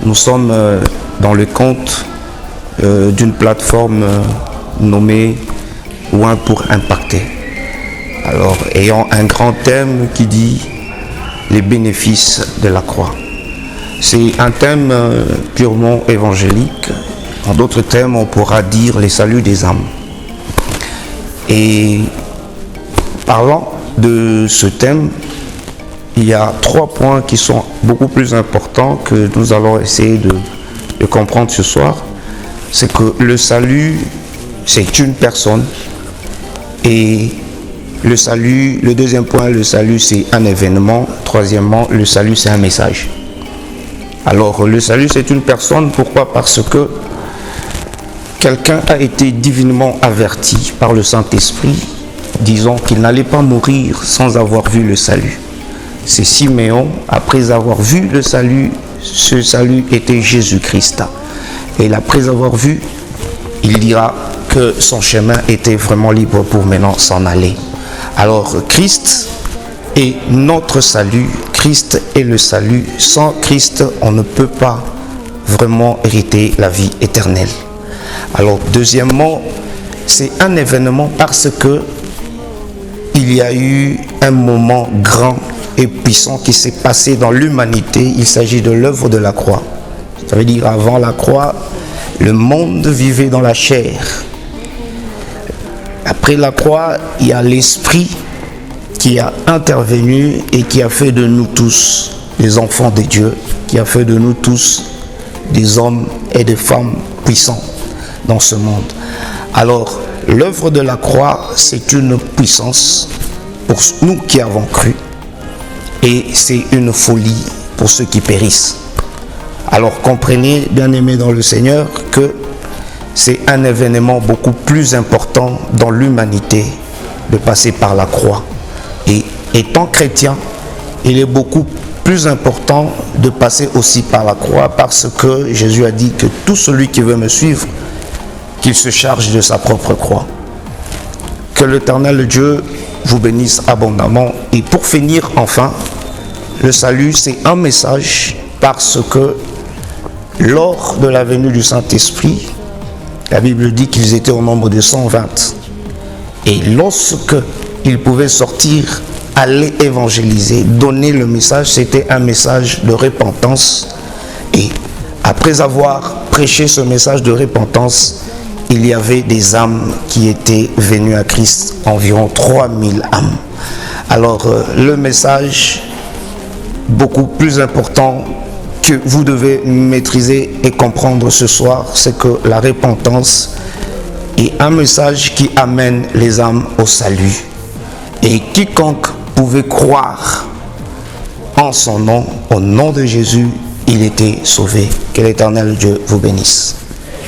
Nous sommes dans le compte d'une plateforme nommée Ouin pour impacter. Alors, ayant un grand thème qui dit les bénéfices de la croix. C'est un thème purement évangélique. En d'autres termes, on pourra dire les saluts des âmes. Et parlant de ce thème, il y a 3 points qui sont beaucoup plus importants que nous allons essayer de comprendre ce soir. C'est que le salut, c'est une personne. Et le salut, le deuxième point, le salut, c'est un événement. Troisièmement, le salut, c'est un message. Alors, le salut, c'est une personne. Pourquoi? Parce que quelqu'un a été divinement averti par le Saint-Esprit, disant qu'il n'allait pas mourir sans avoir vu le salut. C'est Siméon, après avoir vu le salut, ce salut était Jésus-Christ. Et après avoir vu, il dira que son chemin était vraiment libre pour maintenant s'en aller. Alors, Christ est notre salut. Christ est le salut. Sans Christ, on ne peut pas vraiment hériter la vie éternelle. Alors, deuxièmement, c'est un événement parce que il y a eu un moment grand et puissant qui s'est passé dans l'humanité. Il s'agit de l'œuvre de la croix. Ça veut dire, avant la croix, le monde vivait dans la chair. Après la croix, il y a l'Esprit qui a intervenu et qui a fait de nous tous des enfants de Dieu, qui a fait de nous tous des hommes et des femmes puissants dans ce monde. Alors, l'œuvre de la croix, c'est une puissance pour nous qui avons cru et c'est une folie pour ceux qui périssent. Alors, comprenez, bien-aimés dans le Seigneur, que c'est un événement beaucoup plus important dans l'humanité de passer par la croix. Et étant chrétien, il est beaucoup plus important de passer aussi par la croix parce que Jésus a dit que tout celui qui veut me suivre, qu'il se charge de sa propre croix. Que l'Éternel Dieu vous bénisse abondamment. Et pour finir, enfin, le salut, c'est un message parce que lors de la venue du Saint-Esprit, la Bible dit qu'ils étaient au nombre de 120. Et lorsque ils pouvaient sortir, aller évangéliser, donner le message, c'était un message de repentance. Et après avoir prêché ce message de repentance, il y avait des âmes qui étaient venues à Christ, environ 3000 âmes. Alors, le message beaucoup plus important que vous devez maîtriser et comprendre ce soir, c'est que la repentance est un message qui amène les âmes au salut. Et quiconque pouvait croire en son nom, au nom de Jésus, il était sauvé. Que l'Éternel Dieu vous bénisse.